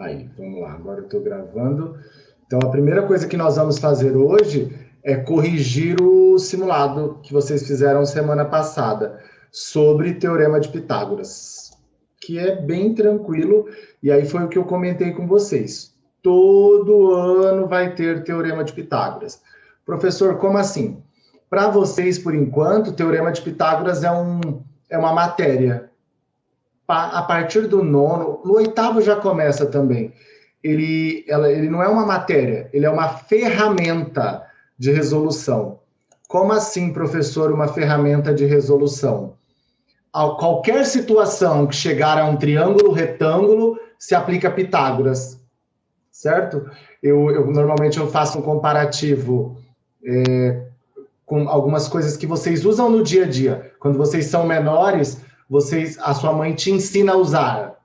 Aí, vamos lá, agora eu estou gravando. Então, a primeira coisa que nós vamos fazer hoje é corrigir o simulado que vocês fizeram semana passada sobre Teorema de Pitágoras, que é bem tranquilo, e aí foi o que eu comentei com vocês. Todo ano vai ter Teorema de Pitágoras. Professor, como assim? Para vocês, por enquanto, Teorema de Pitágoras é uma matéria. A partir do nono, no oitavo já começa também. Ele não é uma matéria, ele é uma ferramenta de resolução. Como assim, professor, uma ferramenta de resolução? A qualquer situação que chegar a um triângulo retângulo, se aplica Pitágoras, certo? Normalmente eu faço um comparativo com algumas coisas que vocês usam no dia a dia. Quando vocês são menores, a sua mãe te ensina a usar.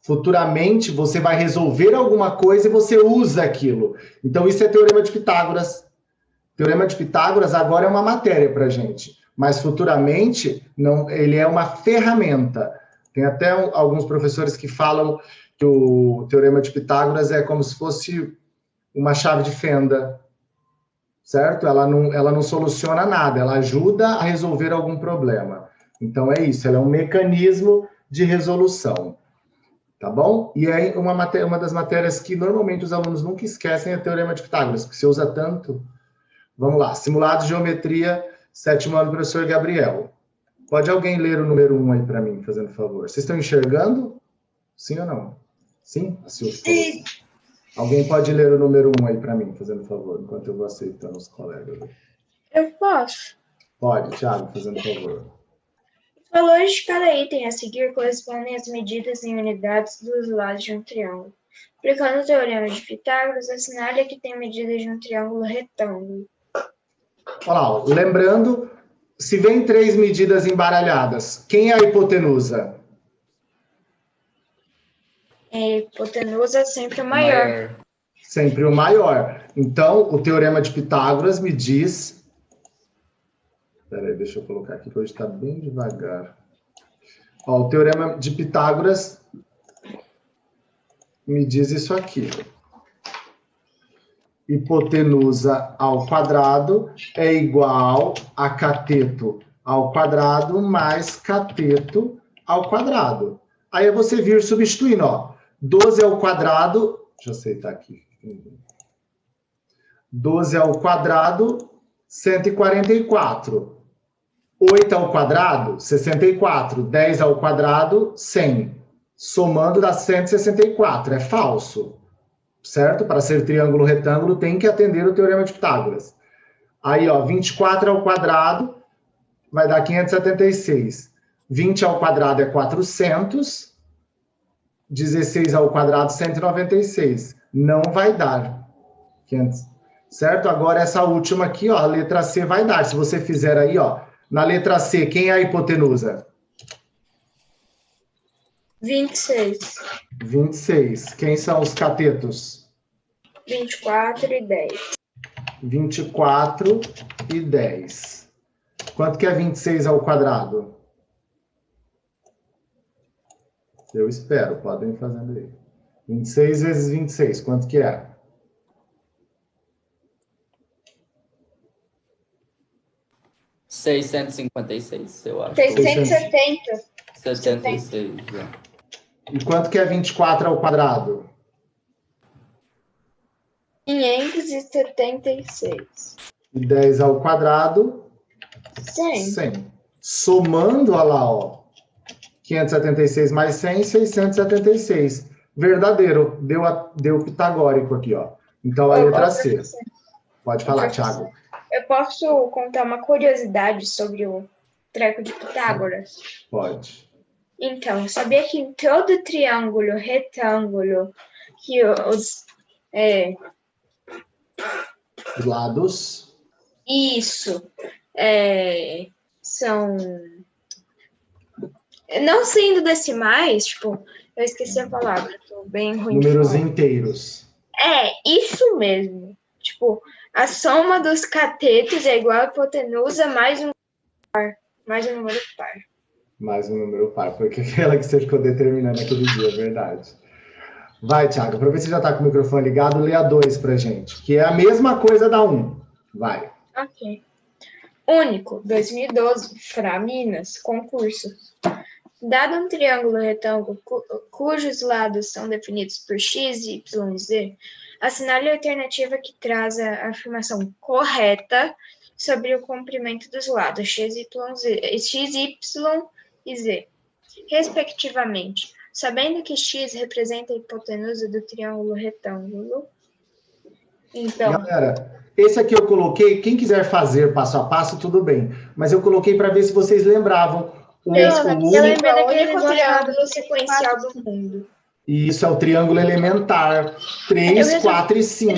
Futuramente, você vai resolver alguma coisa e você usa aquilo. Então, isso é Teorema de Pitágoras. Teorema de Pitágoras agora é uma matéria para a gente, mas futuramente não, ele é uma ferramenta. Tem até alguns professores que falam que o Teorema de Pitágoras é como se fosse uma chave de fenda, certo? Ela não soluciona nada, ela ajuda a resolver algum problema. Então, é isso, ela é um mecanismo de resolução, tá bom? E aí, uma das matérias que normalmente os alunos nunca esquecem é o Teorema de Pitágoras, porque se usa tanto. Vamos lá, simulado de geometria, sétimo ano, professor Gabriel. Pode alguém ler o número 1 aí para mim, fazendo favor? Vocês estão enxergando? Sim ou não? Sim? Sim. Alguém pode ler o número 1 aí para mim, fazendo favor, enquanto eu vou aceitando os colegas. Eu posso. Pode, Thiago, fazendo favor. Os valores de cada item a seguir correspondem às medidas em unidades dos lados de um triângulo. Aplicando o Teorema de Pitágoras, assinale que tem medidas de um triângulo retângulo. Olha lá, lembrando, se vem 3 medidas embaralhadas, quem é a hipotenusa? A hipotenusa é sempre o maior. Sempre o maior. Então, o Teorema de Pitágoras me diz... Espera aí, deixa eu colocar aqui, que hoje está bem devagar. Ó, o Teorema de Pitágoras me diz isso aqui. Hipotenusa ao quadrado é igual a cateto ao quadrado mais cateto ao quadrado. Aí é você vir substituindo, ó. 12 ao quadrado... Deixa eu aceitar aqui. 12 ao quadrado, 144. 8 ao quadrado, 64. 10 ao quadrado, 100. Somando dá 164. É falso. Certo? Para ser triângulo retângulo, tem que atender o Teorema de Pitágoras. Aí, ó, 24 ao quadrado vai dar 576. 20 ao quadrado é 400. 16 ao quadrado, 196. Não vai dar. 500. Certo? Agora, essa última aqui, ó, a letra C vai dar. Se você fizer aí, ó, na letra C, quem é a hipotenusa? 26. 26. Quem são os catetos? 24 e 10. 24 e 10. Quanto que é 26 ao quadrado? Eu espero, podem ir fazendo aí. 26 vezes 26, quanto que é? 656, eu acho. 670. 76, é. E quanto que é 24 ao quadrado? 576. E 10 ao quadrado? 100. 100. Somando, olha lá, ó. 576 mais 100, 676. Verdadeiro. Deu pitagórico aqui, ó. Então, a letra C. Pode falar, Thiago. Eu posso contar uma curiosidade sobre o treco de Pitágoras? Pode. Então, sabia que em todo triângulo retângulo que os lados. Isso. São... Não sendo decimais, tipo, eu esqueci a palavra, tô bem ruim. Números inteiros. Isso mesmo. Tipo, a soma dos catetos é igual a hipotenusa mais um par. Mais um número par. Mais um número par. Foi aquela que você ficou determinando aquele dia, é verdade. Vai, Thiago, aproveita que você já está com o microfone ligado, lê a 2 para gente, que é a mesma coisa da 1. Vai. Ok. Único, 2012, Fra Minas, concurso. Dado um triângulo retângulo cujos lados são definidos por x, y e z, assinale a alternativa que traz a afirmação correta sobre o comprimento dos lados x, y e z, respectivamente. Sabendo que x representa a hipotenusa do triângulo retângulo. Então, galera, esse aqui eu coloquei, quem quiser fazer passo a passo, tudo bem. Mas eu coloquei para ver se vocês lembravam. Eu lembrei daquele triângulo sequencial do mundo. E isso é o triângulo elementar. 3, 4 e 5.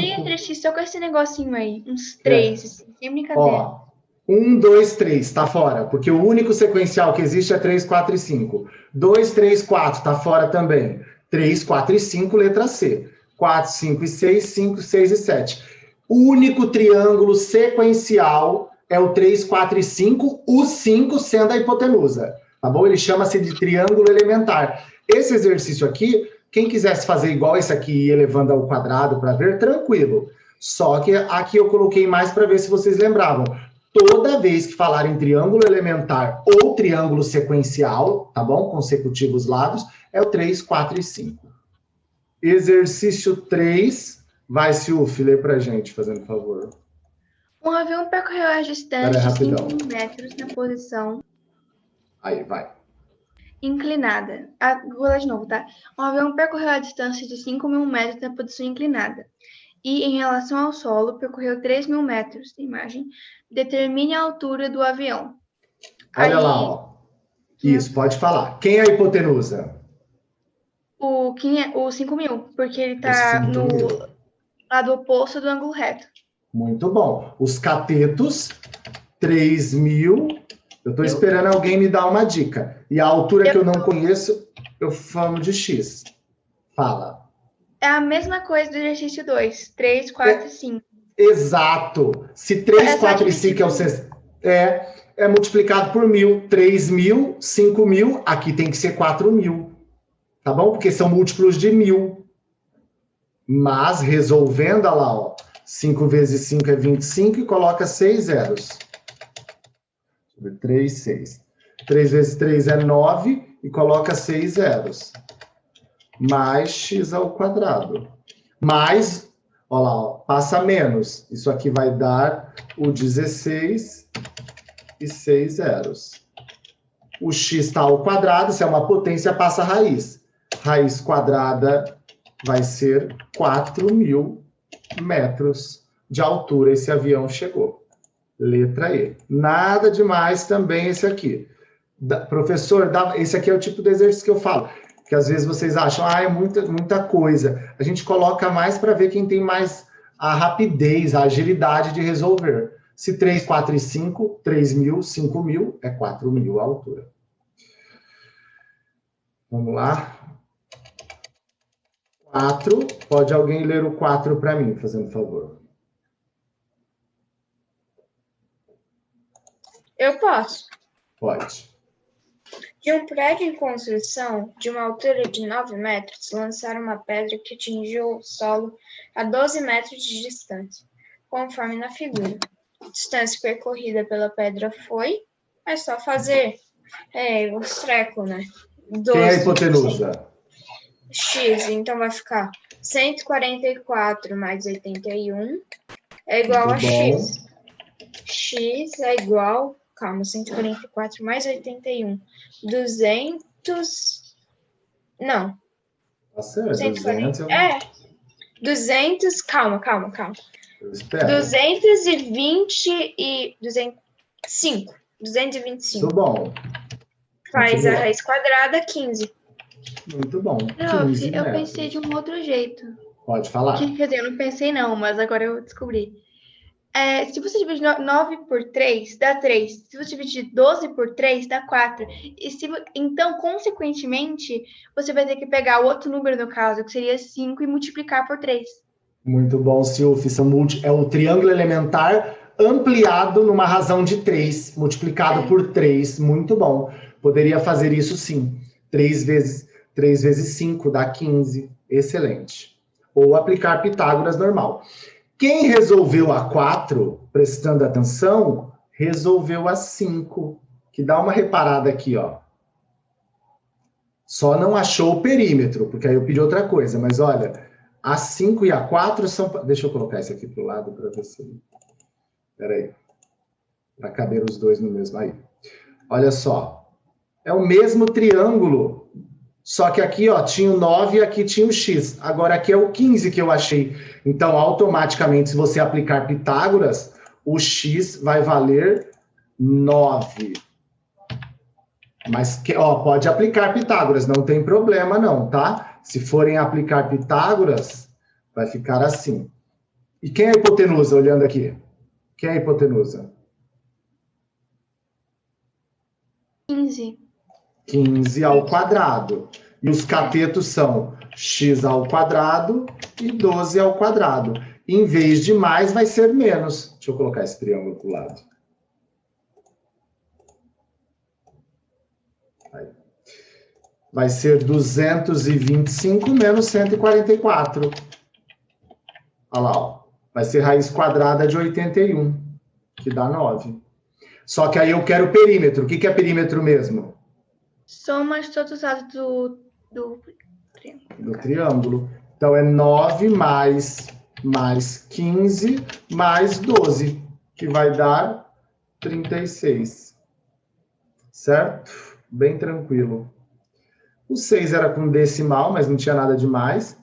Só com esse negocinho aí. Uns 3, assim, sem brincadeira. Ó, 1, 2, 3, tá fora. Porque o único sequencial que existe é 3, 4 e 5. 2, 3, 4, tá fora também. 3, 4 e 5, letra C. 4, 5 e 6, 5, 6 e 7. O único triângulo sequencial é o 3, 4 e 5, o 5 sendo a hipotenusa, tá bom? Ele chama-se de triângulo elementar. Esse exercício aqui, quem quisesse fazer igual esse aqui e ir elevando ao quadrado para ver, tranquilo. Só que aqui eu coloquei mais para ver se vocês lembravam. Toda vez que falar em triângulo elementar ou triângulo sequencial, tá bom? Consecutivos lados, é o 3, 4 e 5. Exercício 3... Vai, Silvio, lê pra gente, fazendo favor. Um avião percorreu a distância de 5 metros na posição... Aí, vai. Inclinada. Vou ler de novo, tá? Um avião percorreu a distância de 5.000 metros na posição inclinada. E, em relação ao solo, percorreu 3.000 metros. Imagem. Determine a altura do avião. Olha aí, lá, ó. Isso, pode falar. Quem é a hipotenusa? O 5.000, porque ele tá no lado oposto do ângulo reto. Muito bom. Os catetos, 3.000. Eu estou esperando alguém me dar uma dica. E a altura que eu não conheço, eu falo de X. Fala. É a mesma coisa do exercício 2. 3, 4 e 5. Exato. Se 3, 4 e 5 é multiplicado por 1.000. 3.000, 5.000. Aqui tem que ser 4.000. Tá bom? Porque são múltiplos de 1.000. Mas, resolvendo, olha lá, ó, 5 vezes 5 é 25 e coloca 6 zeros. 3, 6. 3 vezes 3 é 9 e coloca 6 zeros. Mais x ao quadrado. Mais, olha lá, ó, passa menos. Isso aqui vai dar o 16 e 6 zeros. O x está ao quadrado, se é uma potência, passa a raiz. Raiz quadrada vai ser 4.000 metros de altura. Esse avião chegou. Letra E. Nada demais também esse aqui. Professor, esse aqui é o tipo de exercício que eu falo. Que às vezes vocês acham, é muita coisa. A gente coloca mais para ver quem tem mais a rapidez, a agilidade de resolver. Se 3, 4 e 5, 3.000, 5.000, é 4.000 a altura. Vamos lá. 4. Pode alguém ler o 4 para mim, fazendo favor? Eu posso. Pode. De um prédio em construção, de uma altura de 9 metros, lançaram uma pedra que atingiu o solo a 12 metros de distância, conforme na figura. A distância percorrida pela pedra foi... É só fazer os trecos, né? 12, quem é a hipotenusa? X, então vai ficar 144 mais 81 é igual a X. X é igual... Calma, 144 mais 81. 200... Não. Tá certo, 140, 200... Calma. Eu espero. 225. 225. Muito bom. Faz a raiz quadrada, 15. Muito bom. Eu pensei de um outro jeito. Pode falar. Quer dizer, eu não pensei não, mas agora eu descobri. Se você dividir 9 por 3, dá 3. Se você dividir 12 por 3, dá 4. Então, consequentemente, você vai ter que pegar o outro número, no caso, que seria 5, e multiplicar por 3. Muito bom, Silvio. É o triângulo elementar ampliado numa razão de 3, multiplicado por 3. Muito bom. Poderia fazer isso sim. 3 vezes 5 dá 15. Excelente. Ou aplicar Pitágoras normal. Quem resolveu a 4, prestando atenção, resolveu a 5, que dá uma reparada aqui, ó. Só não achou o perímetro, porque aí eu pedi outra coisa, mas olha, a 5 e a 4 são... Deixa eu colocar esse aqui pro lado para ver se... Espera aí. Para caber os dois no mesmo aí. Olha só. É o mesmo triângulo, só que aqui, ó, tinha o 9 e aqui tinha o x. Agora aqui é o 15 que eu achei. Então, automaticamente, se você aplicar Pitágoras, o x vai valer 9. Mas, ó, pode aplicar Pitágoras, não tem problema não, tá? Se forem aplicar Pitágoras, vai ficar assim. E quem é a hipotenusa, olhando aqui? Quem é a hipotenusa? 15. 15 ao quadrado. E os catetos são x ao quadrado e 12 ao quadrado. Em vez de mais, vai ser menos. Deixa eu colocar esse triângulo para o lado. Aí. Vai ser 225 menos 144. Olha lá, ó. Vai ser raiz quadrada de 81, que dá 9. Só que aí eu quero o perímetro. O que é perímetro mesmo? Soma de todos os lados do triângulo. Do triângulo. Então, é 9 mais 15 mais 12, que vai dar 36. Certo? Bem tranquilo. O 6 era com decimal, mas não tinha nada demais.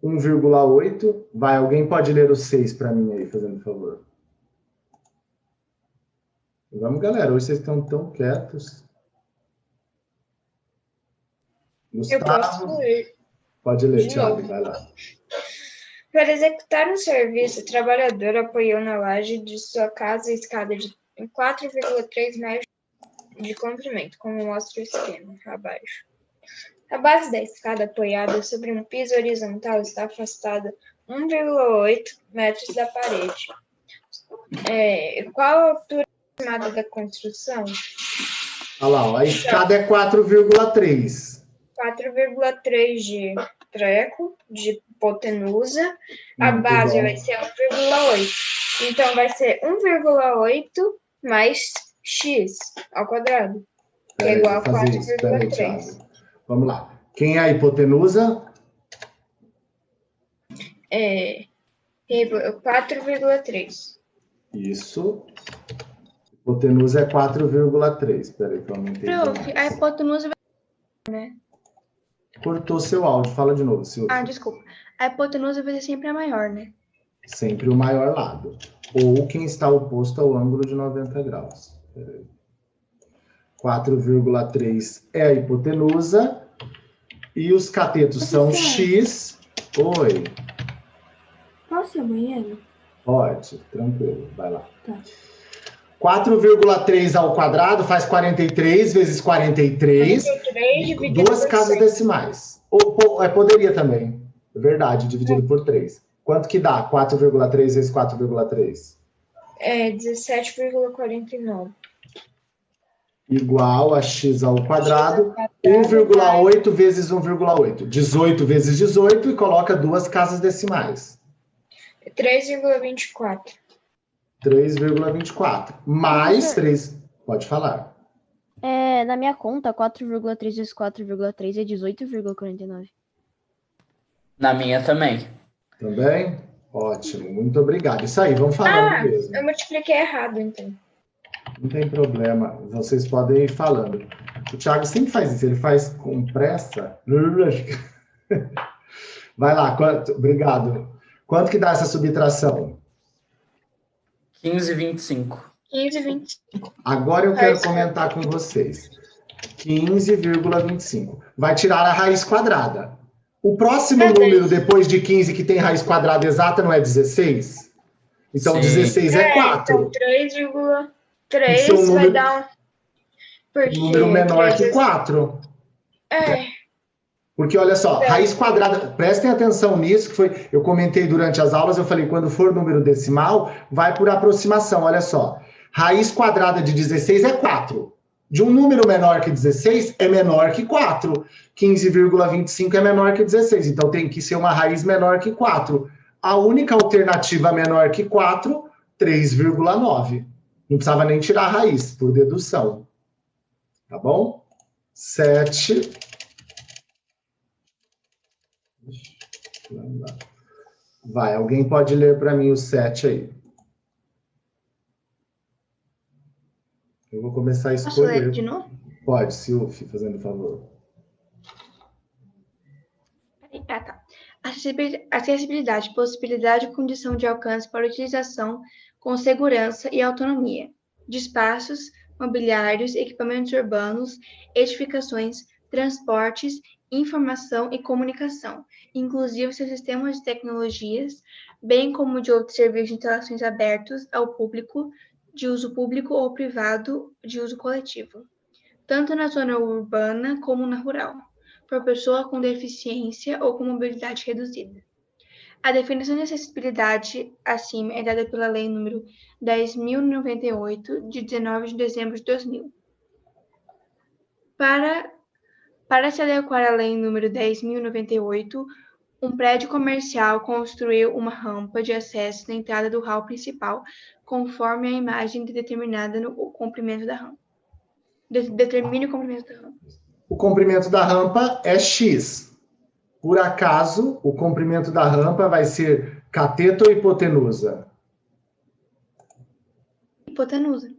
1,8. Vai, alguém pode ler o 6 para mim aí, fazendo favor. Vamos, galera. Hoje vocês estão tão quietos. Gustavo, Eu posso ler. pode ler, De Thiago, novo. vai lá. Para executar um serviço, o trabalhador apoiou na laje de sua casa a escada de 4,3 metros de comprimento, como mostra o esquema abaixo. A base da escada apoiada sobre um piso horizontal está afastada 1,8 metros da parede. Qual a altura aproximada da construção? Olha lá, ó, a escada é 4,3. 4,3 de treco, de hipotenusa. A Muito base bom. vai ser 1,8. Então, vai ser 1,8 mais x ao quadrado, que é igual a Vou fazer isso. Peraí, 4,3. Thiago. Vamos lá. Quem é a hipotenusa? 4,3. Isso. Hipotenusa é 4,3. Peraí, que eu aumentei Prof, a demais. hipotenusa vai... Cortou seu áudio. Fala de novo, Silvio. Ah, desculpa. A hipotenusa vai ser sempre a maior, né? Sempre o maior lado. Ou quem está oposto ao ângulo de 90 graus. 4,3 é a hipotenusa. E os catetos são x. Oi. Posso ir ao banheiro? Pode, tranquilo. Vai lá. Tá. 4,3 ao quadrado faz 43 vezes 43. 43 dividido Duas por casas 100. decimais. Ou poderia também. É verdade, dividido por 3. Quanto que dá 4,3 vezes 4,3? 17,49. Igual a x ao quadrado. 1,8 vezes 1,8. 18 vezes 18 e coloca duas casas decimais. 3,24. 3,24. Mais 3. Pode falar. Na minha conta, 4,3 vezes 4,3 é 18,49. Na minha também. Também? Ótimo, muito obrigado. Isso aí, vamos falando mesmo. Eu multipliquei errado, então. Não tem problema, vocês podem ir falando. O Thiago sempre faz isso, ele faz com pressa. Vai lá, obrigado. Quanto que dá essa subtração? 15,25. 15,25. Agora eu quero comentar com vocês. 15,25. Vai tirar a raiz quadrada. O próximo número depois de 15 que tem raiz quadrada exata não é 16? Então, Sim. 16 é 4. Então, 3,3 Isso é um vai número- dar um... Porque Número menor 3 que 4. É, Porque, olha só, raiz quadrada, prestem atenção nisso, que foi, eu comentei durante as aulas, eu falei, quando for número decimal, vai por aproximação, olha só. Raiz quadrada de 16 é 4. De um número menor que 16 é menor que 4. 15,25 é menor que 16. Então tem que ser uma raiz menor que 4. A única alternativa menor que 4, 3,9. Não precisava nem tirar a raiz, por dedução. Tá bom? 7. Vai, alguém pode ler para mim o 7 aí. Eu vou começar a Posso ler escolher. de novo? Pode, Silvio, fazendo favor. Ah, tá. Acessibilidade, possibilidade e condição de alcance para utilização com segurança e autonomia de espaços, mobiliários, equipamentos urbanos, edificações, transportes, informação e comunicação, inclusive seus sistemas de tecnologias, bem como de outros serviços de instalações abertos ao público, de uso público ou privado, de uso coletivo, tanto na zona urbana como na rural, por pessoa com deficiência ou com mobilidade reduzida. A definição de acessibilidade acima é dada pela Lei nº 10.098, de 19 de dezembro de 2000. Para se adequar à Lei nº 10.098, um prédio comercial construiu uma rampa de acesso na entrada do hall principal, conforme a imagem determinada no comprimento da rampa. Determine o comprimento da rampa. O comprimento da rampa é X. Por acaso, o comprimento da rampa vai ser cateto ou hipotenusa? Hipotenusa.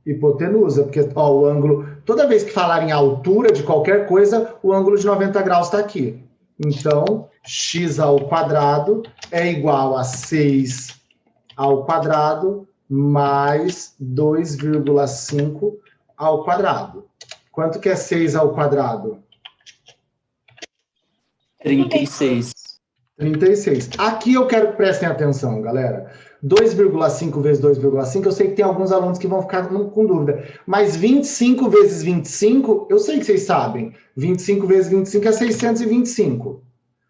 Hipotenusa, porque ó, o ângulo... Toda vez que falar em altura de qualquer coisa, o ângulo de 90 graus está aqui. Então, x ao quadrado é igual a 6 ao quadrado mais 2,5 ao quadrado. Quanto que é 6 ao quadrado? 36. 36. Aqui eu quero que prestem atenção, galera. 2,5 vezes 2,5, eu sei que tem alguns alunos que vão ficar com dúvida. Mas 25 vezes 25, eu sei que vocês sabem. 25 vezes 25 é 625.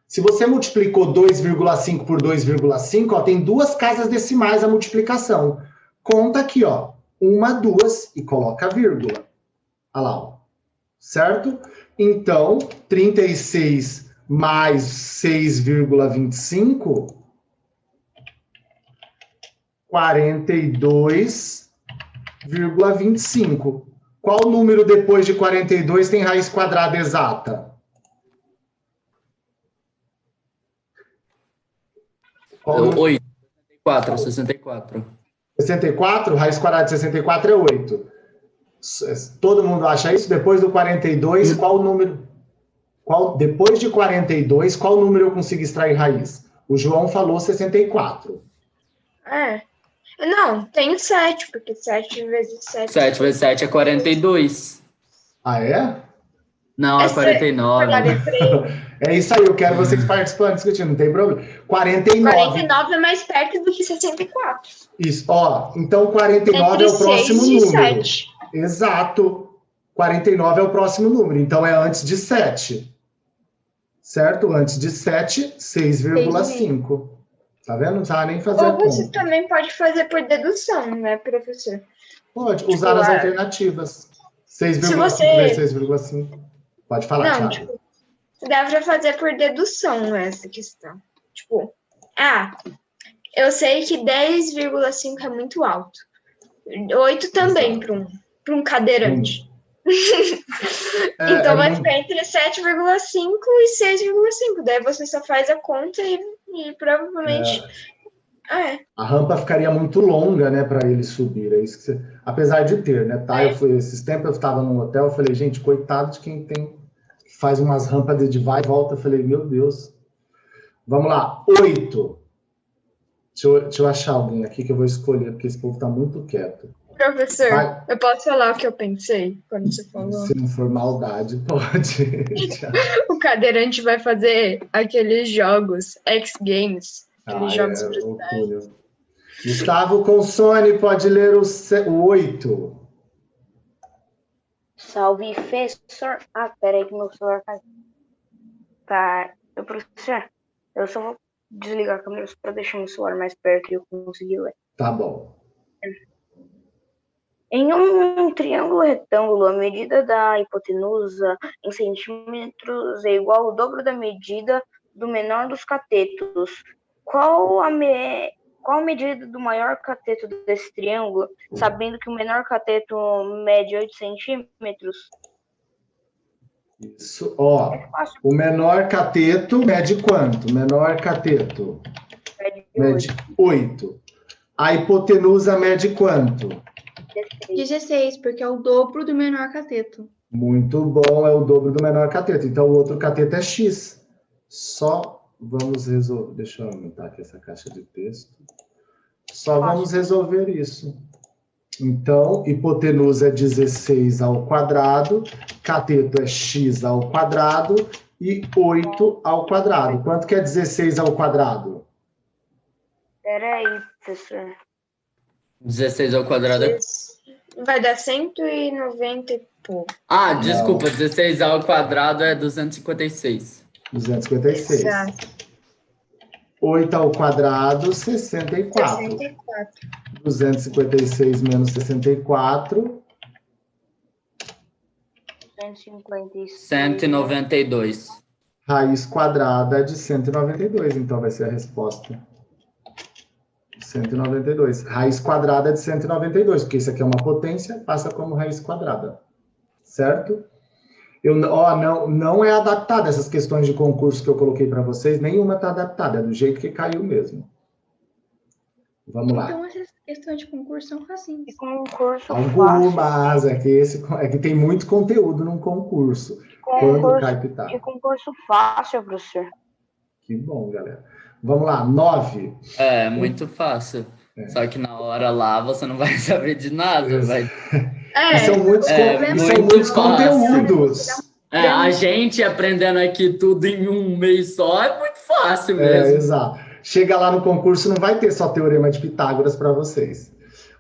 Se você multiplicou 2,5 por 2,5, ó, tem duas casas decimais a multiplicação. Conta aqui, ó. 1, 2 e coloca a vírgula. Olha lá, ó. Certo? Então, 36 mais 6,25, 42,25. Qual número depois de 42 tem raiz quadrada exata? Qual 8. 64. 64, raiz quadrada de 64 é 8. Todo mundo acha isso? Depois do 42, qual número... depois de 42, qual número eu consigo extrair raiz? O João falou 64. Não, tem 7, porque 7 vezes 7... 7 vezes 7 é 42. Ah, é? Não, é 49. É isso aí, eu quero vocês participando, discutindo, não tem problema. 49 é mais perto do que 64. Isso, ó, então 49 Entre é o próximo 6 e número. 7. Exato. 49 é o próximo número, então é antes de 7. Certo? Antes de 7, 6,5. Tá vendo? Não sabe nem fazer a Ou você conta. também pode fazer por dedução, né, professor? Pode, usar as alternativas. 6,5 vezes 6,5. Pode falar, Não, Thiago. dá pra fazer por dedução essa questão. Tipo, eu sei que 10,5 é muito alto. 8 também para um cadeirante. Então vai ficar entre 7,5 e 6,5. Daí você só faz a conta e provavelmente... A rampa ficaria muito longa, né, para ele subir. É isso que você... Apesar de ter, né, tá? Esses tempos eu estava num hotel, eu falei, gente, coitado de quem faz umas rampas de vai e volta. Eu falei, meu Deus. Vamos lá, 8. Deixa eu achar alguém aqui que eu vou escolher, porque esse povo está muito quieto. Professor, eu posso falar o que eu pensei quando você falou? Se não for maldade, pode. O cadeirante vai fazer aqueles jogos, X Games, aqueles jogos brutais. Gustavo Consone, pode ler o 8. Salve, professor. Peraí que meu celular caiu. Tá, professor, eu só vou desligar a câmera para deixar meu celular mais perto e eu conseguir ler. Tá bom. Em um triângulo retângulo, a medida da hipotenusa em centímetros é igual ao dobro da medida do menor dos catetos. Qual a medida do maior cateto desse triângulo, sabendo que o menor cateto mede 8 centímetros? Isso, ó. O menor cateto mede quanto? O menor cateto mede 8. A hipotenusa mede quanto? 16, porque é o dobro do menor cateto. Muito bom, é o dobro do menor cateto. Então, o outro cateto é x. Só vamos resolver. Deixa eu aumentar aqui essa caixa de texto. Só vamos resolver isso. Então, hipotenusa é 16 ao quadrado, cateto é x ao quadrado e 8 ao quadrado. Quanto que é 16 ao quadrado? Peraí, professor. 16 ao quadrado é... Vai dar 190 e pouco. Ah, desculpa, 16 ao quadrado é 256. 256. Exato. 8 ao quadrado, 64. 64. 256 menos 64. 156. 192. Raiz quadrada de 192, então vai ser a resposta. 192. Raiz quadrada de 192, porque isso aqui é uma potência, passa como raiz quadrada. Certo? Não é adaptada essas questões de concurso que eu coloquei para vocês, nenhuma está adaptada, é do jeito que caiu mesmo. Vamos lá. Então, essas questões de concurso são facinhas. E concurso Algumas, é que tem muito conteúdo num concurso. Quando cai pitar. E concurso fácil, professor. Que bom, galera. Vamos lá, 9. É, muito fácil. Só que na hora lá você não vai saber de nada. Vai... E são muitos conteúdos. A gente aprendendo aqui tudo em um mês só é muito fácil mesmo. Exato. Chega lá no concurso, não vai ter só teorema de Pitágoras para vocês.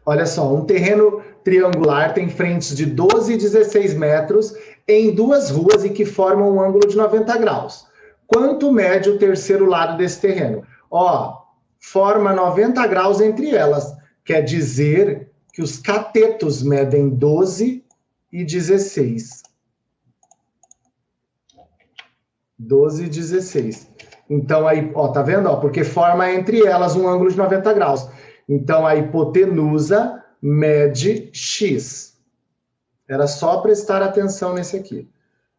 Olha só, um terreno triangular tem frentes de 12 e 16 metros em duas ruas e que formam um ângulo de 90 graus. Quanto mede o terceiro lado desse terreno? Ó, forma 90 graus entre elas. Quer dizer que os catetos medem 12 e 16. 12 e 16. Então, aí, ó, tá vendo? Ó, porque forma entre elas um ângulo de 90 graus. Então, a hipotenusa mede x. Era só prestar atenção nesse aqui.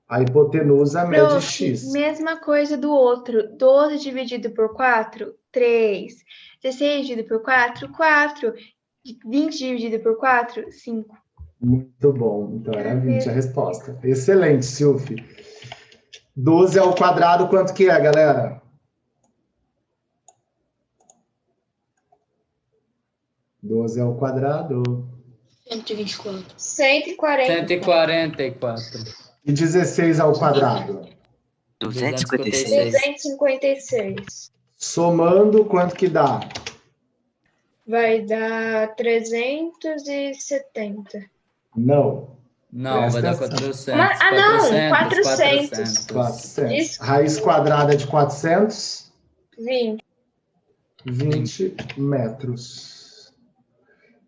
A hipotenusa mede x. Mesma coisa do outro. 12 dividido por 4, 3. 16 dividido por 4, 4. 20 dividido por 4, 5. Muito bom. Então, era 20 a resposta. Excelente, Silvia. 12 ao quadrado, quanto que é, galera? 12 ao quadrado. 124. 140. 144. E 16 ao quadrado? 256. 256. Somando, quanto que dá? Vai dar 370. Não. Não, vai dar Presta 400. Não, 400. 400. Raiz quadrada de 400? 20. 20 metros.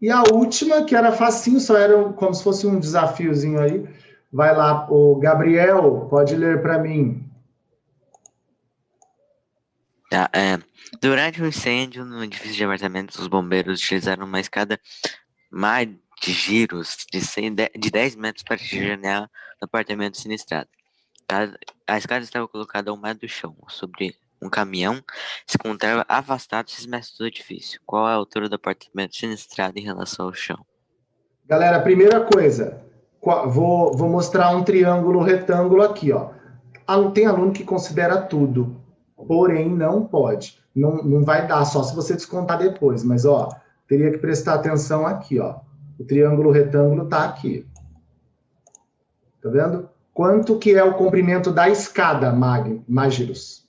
E a última, que era facinho, só era como se fosse um desafiozinho aí. Vai lá, o Gabriel, pode ler para mim. Tá, durante um incêndio no edifício de apartamentos, os bombeiros utilizaram uma escada de giros de 10 metros para atingir a janela do apartamento sinistrado. A escada estava colocada a 1 metro do chão, sobre um caminhão se encontrava afastado 6 metros do edifício. Qual é a altura do apartamento sinistrado em relação ao chão? Galera, primeira coisa, vou mostrar um triângulo retângulo aqui, ó. Tem aluno que considera tudo, porém não pode. Não vai dar, só se você descontar depois, mas ó, teria que prestar atenção aqui, ó. O triângulo retângulo está aqui. Tá vendo? Quanto que é o comprimento da escada, Mágiros?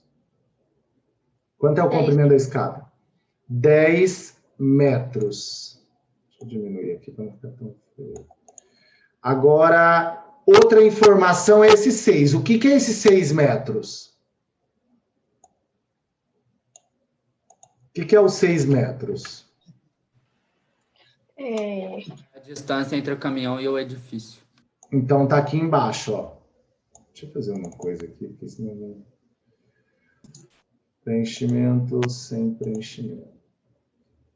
Quanto é o comprimento da escada? 10 metros. Deixa eu diminuir aqui para não ficar tão feio. Agora, outra informação é esse 6. O que é esses 6 metros? O que é os 6 metros? A distância entre o caminhão e o edifício. Então tá aqui embaixo, ó. Deixa eu fazer uma coisa aqui, porque senão não... Preenchimento sem preenchimento.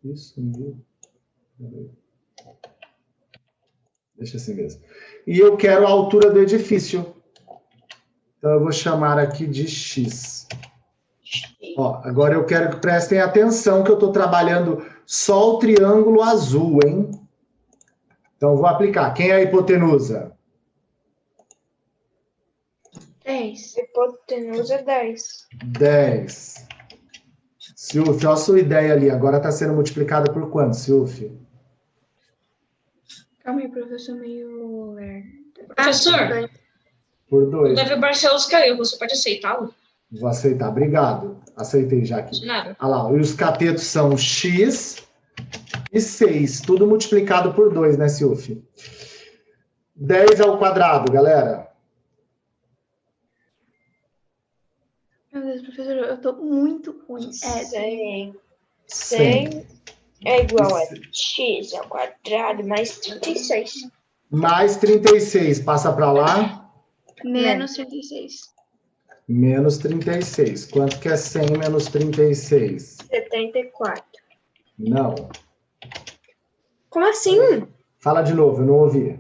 Isso, viu? Deixa assim mesmo. E eu quero a altura do edifício. Então eu vou chamar aqui de X. Ó, agora eu quero que prestem atenção que eu estou trabalhando só o triângulo azul, hein? Então eu vou aplicar. Quem é a hipotenusa? 10. Hipotenusa 10. 10. Silvio, olha a sua ideia ali. Agora está sendo multiplicada por quanto, Silvio? Calma aí, professor, meio... Professor, Por o 2. Davi Barcelos caiu, você pode aceitá-lo? Vou aceitar. Obrigado. Aceitei já aqui. De nada. Olha lá. E os catetos são X e 6. Tudo multiplicado por 2, né, Silvio? 10 ao quadrado, galera. Meu Deus, professor, eu tô muito ruim. 100 é igual a x ao quadrado mais 36. Mais 36. Passa para lá. Menos 36. Menos 36. Quanto que é 100 menos 36? 74. Não. Como assim? Fala de novo, eu não ouvi.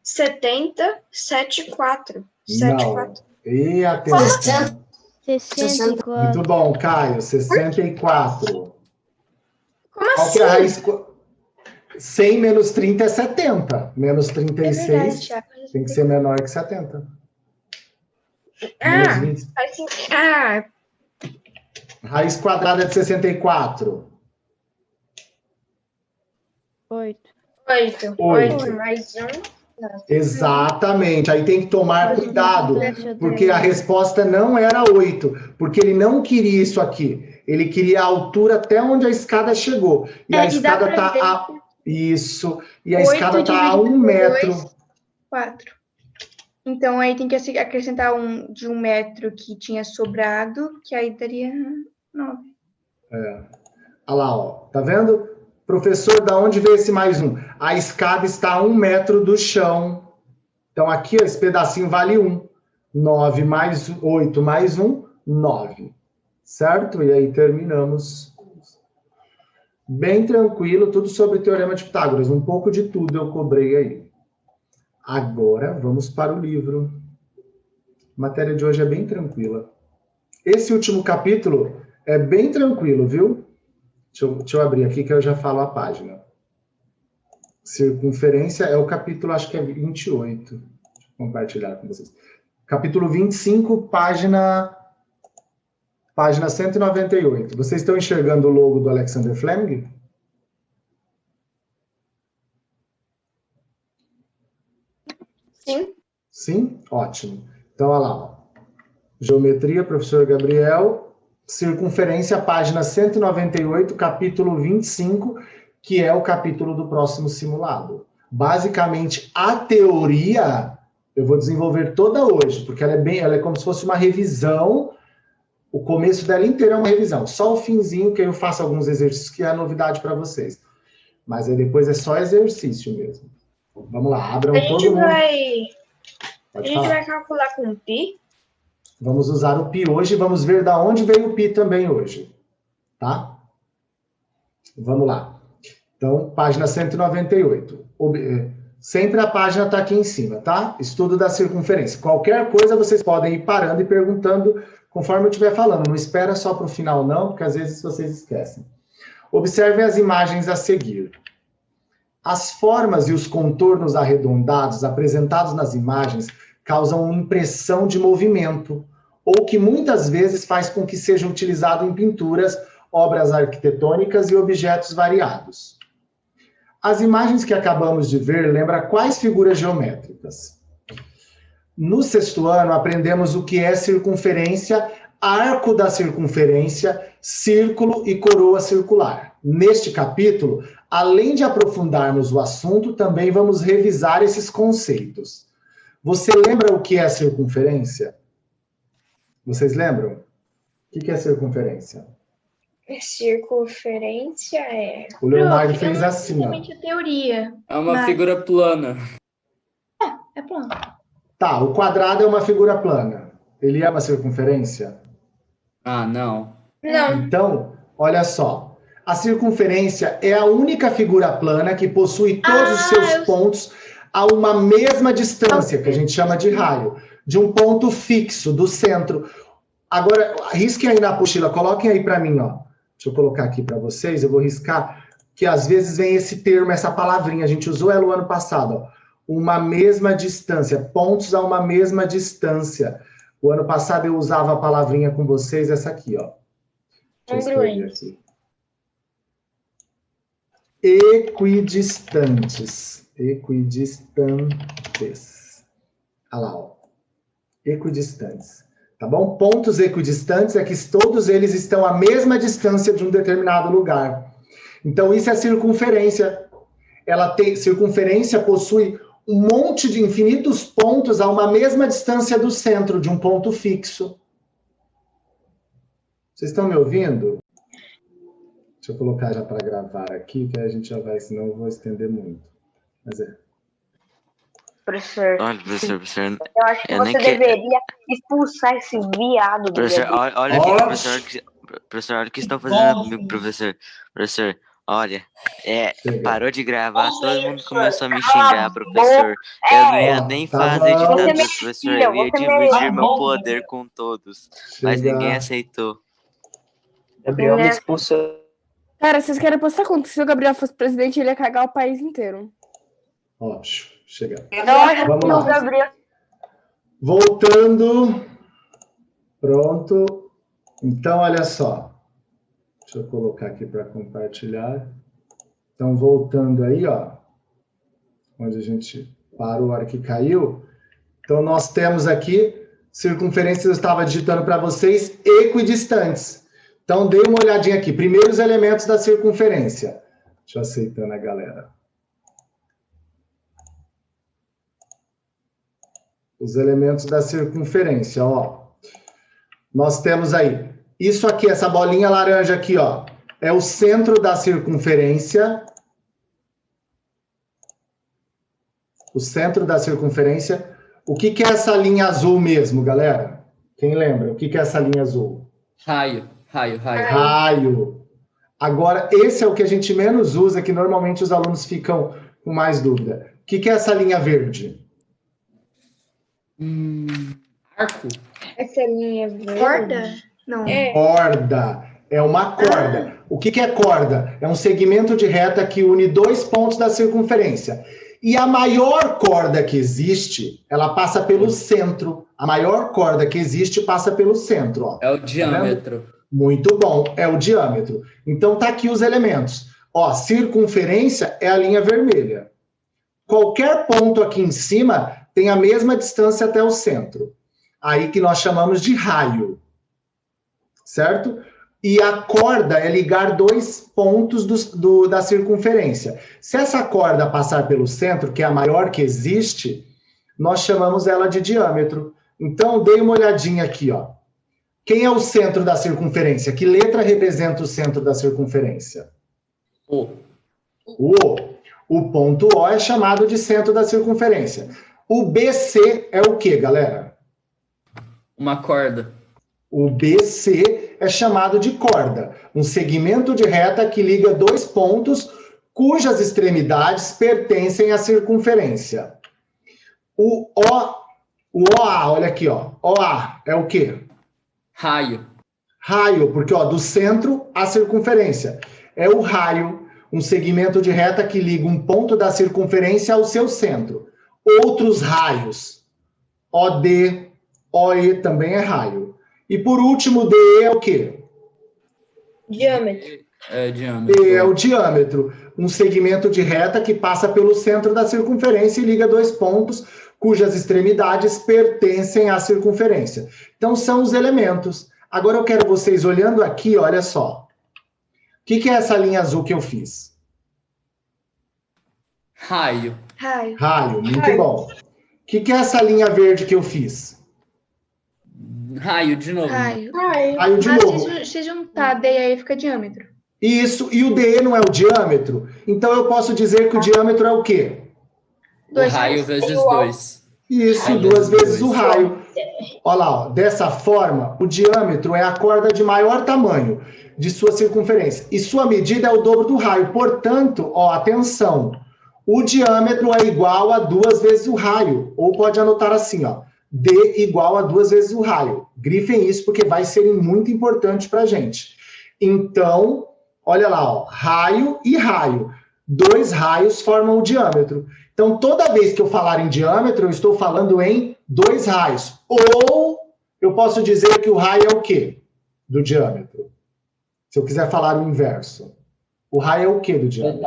70, 74. Não. 74. E atenção. 64. Muito bom, Caio. 64. Como Qual assim? que é a raiz? 100 menos 30 é 70. Menos É 36 verdade, Thiago. tem que ser menor que 70. Ah, Menos 20. assim, ah, Raiz quadrada de 64. 8. 8. Oito. 8 mais 1. Exatamente. Aí tem que tomar cuidado, porque a resposta não era 8, porque ele não queria isso aqui. Ele queria a altura até onde a escada chegou. E a escada está a... Isso. E a escada está a 1 metro. 4. Então, aí tem que acrescentar um de 1 metro que tinha sobrado, que aí daria 9. Olha lá, ó. Tá vendo? Professor, da onde veio esse mais 1? A escada está a 1 metro do chão. Então, aqui, ó, esse pedacinho vale 1. 9 mais 8 mais 1, 9. Certo? E aí terminamos. Bem tranquilo, tudo sobre o Teorema de Pitágoras. Um pouco de tudo eu cobrei aí. Agora, vamos para o livro. A matéria de hoje é bem tranquila. Esse último capítulo é bem tranquilo, viu? Deixa eu abrir aqui que eu já falo a página. Circunferência é o capítulo, acho que é 28. Deixa eu compartilhar com vocês. Capítulo 25, página 198. Vocês estão enxergando o logo do Alexander Fleming? Sim. Sim? Ótimo. Então, olha lá. Ó. Geometria, professor Gabriel. Circunferência, página 198, capítulo 25, que é o capítulo do próximo simulado. Basicamente, a teoria eu vou desenvolver toda hoje, porque ela é como se fosse uma revisão. O começo dela inteira é uma revisão. Só o finzinho que eu faço alguns exercícios que é a novidade para vocês. Mas aí depois é só exercício mesmo. Vamos lá, abram todo mundo. A gente vai calcular com π. Vamos usar o π hoje, vamos ver da onde veio o π também hoje, tá? Vamos lá. Então, página 198. Sempre a página está aqui em cima, tá? Estudo da circunferência. Qualquer coisa vocês podem ir parando e perguntando conforme eu estiver falando. Não espera só para o final não, porque às vezes vocês esquecem. Observem as imagens a seguir. As formas e os contornos arredondados apresentados nas imagens causam uma impressão de movimento, ou que muitas vezes faz com que seja utilizado em pinturas, obras arquitetônicas e objetos variados. As imagens que acabamos de ver lembram quais figuras geométricas? No sexto ano, aprendemos o que é circunferência, arco da circunferência, círculo e coroa circular. Neste capítulo, além de aprofundarmos o assunto, também vamos revisar esses conceitos. Você lembra o que é circunferência? Vocês lembram? O que é circunferência? Circunferência é. O Leonardo Prof, fez eu não assim, ó. exatamente a teoria. É uma Mas- figura plana. É plano. Tá, o quadrado é uma figura plana. Ele é uma circunferência? Ah, não. Não. Então, olha só. A circunferência é a única figura plana que possui todos os seus pontos a uma mesma distância, que a gente chama de raio, de um ponto fixo, do centro. Agora, risquem aí na apostila, coloquem aí para mim, ó. Deixa eu colocar aqui para vocês, eu vou riscar, que às vezes vem esse termo, essa palavrinha, a gente usou ela o ano passado, ó. Uma mesma distância, pontos a uma mesma distância. O ano passado eu usava a palavrinha com vocês, essa aqui, ó. Deixa eu escrever aqui. Equidistantes. Equidistantes. Olha lá, ó. Equidistantes. Tá bom? Pontos equidistantes é que todos eles estão à mesma distância de um determinado lugar. Então, isso é circunferência. Circunferência possui um monte de infinitos pontos a uma mesma distância do centro de um ponto fixo. Vocês estão me ouvindo? Deixa eu colocar já para gravar aqui, que a gente já vai, senão eu vou estender muito. Mas é. Professor, Olha, professor, eu acho que eu você nem que- deveria expulsar esse viado do professor, meu olha aqui, professor, olha o que estão fazendo comigo, professor. Professor, olha, Chega. parou de gravar, todo mundo começou a me xingar, professor. Eu não ia nem Tá fazer bom. ditadura, Você professor, mentira, eu ia você dividir merece. meu poder com todos, mas Chega. ninguém aceitou. Gabriel me expulsou. Cara, vocês querem apostar quanto? Se o Gabriel fosse presidente, ele ia cagar o país inteiro. Ó, chega. Nossa, Vamos lá. o Gabriel. Voltando. Pronto. Então, olha só. Deixa eu colocar aqui para compartilhar. Então, voltando aí, ó. Onde a gente parou, a hora que caiu. Então, nós temos aqui circunferências, eu estava digitando para vocês, equidistantes. Então, dê uma olhadinha aqui. Primeiro, os elementos da circunferência. Deixa eu aceitando a galera. Os elementos da circunferência, ó. Nós temos aí, isso aqui, essa bolinha laranja aqui, ó, é o centro da circunferência. O centro da circunferência. O que que é essa linha azul mesmo, galera? Quem lembra? O que que é essa linha azul? Raio. Raio. Agora, esse é o que a gente menos usa, que normalmente os alunos ficam com mais dúvida. O que que é essa linha verde? Arco. Essa linha verde. Corda? Não. É. Corda. É uma corda. O que que é corda? É um segmento de reta que une dois pontos da circunferência. E a maior corda que existe, ela passa pelo centro. A maior corda que existe passa pelo centro, ó. É o diâmetro. Muito bom, é o diâmetro. Então, tá aqui os elementos. Ó, circunferência é a linha vermelha. Qualquer ponto aqui em cima tem a mesma distância até o centro. Aí que nós chamamos de raio. Certo? E a corda é ligar dois pontos da circunferência. Se essa corda passar pelo centro, que é a maior que existe, nós chamamos ela de diâmetro. Então, dei uma olhadinha aqui, ó. Quem é o centro da circunferência? Que letra representa o centro da circunferência? O. O ponto O é chamado de centro da circunferência. O BC é o quê, galera? Uma corda. O BC é chamado de corda, um segmento de reta que liga dois pontos cujas extremidades pertencem à circunferência. O OA, olha aqui, ó. OA é o quê? Raio. Raio, porque ó, do centro à circunferência. É o raio, um segmento de reta que liga um ponto da circunferência ao seu centro. Outros raios. OD, OE também é raio. E por último, DE é o quê? Diâmetro. É diâmetro. E é o diâmetro, um segmento de reta que passa pelo centro da circunferência e liga dois pontos cujas extremidades pertencem à circunferência. Então, são os elementos. Agora, eu quero vocês olhando aqui, olha só. O que é essa linha azul que eu fiz? Raio. Raio, muito bom. O que é essa linha verde que eu fiz? Raio, de novo. Raio. Raio de novo. Se juntar D aí fica diâmetro. Isso, e o DE não é o diâmetro? Então eu posso dizer que o diâmetro é o quê? O raio vezes 2. Isso, 2 vezes o raio. Olha lá, ó, dessa forma, o diâmetro é a corda de maior tamanho de sua circunferência. E sua medida é o dobro do raio. Portanto, ó, atenção, o diâmetro é igual a 2 vezes o raio. Ou pode anotar assim, ó, D igual a 2 vezes o raio. Grifem isso porque vai ser muito importante para a gente. Então, olha lá, ó, raio e raio. 2 raios formam o diâmetro. Então, toda vez que eu falar em diâmetro, eu estou falando em 2 raios. Ou eu posso dizer que o raio é o quê? Do diâmetro. Se eu quiser falar o inverso. O raio é o quê do diâmetro?